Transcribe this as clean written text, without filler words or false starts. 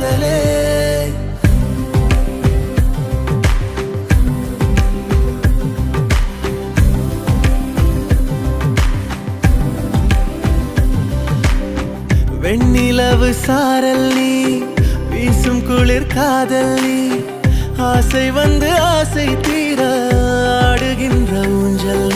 காதலே. வெண்ணிலவு சாரல் நீ, வீசும் குளிர் காதல் நீ, ஆசை வந்து ஆசை தீர ஆடுகின்ற ஊஞ்சல்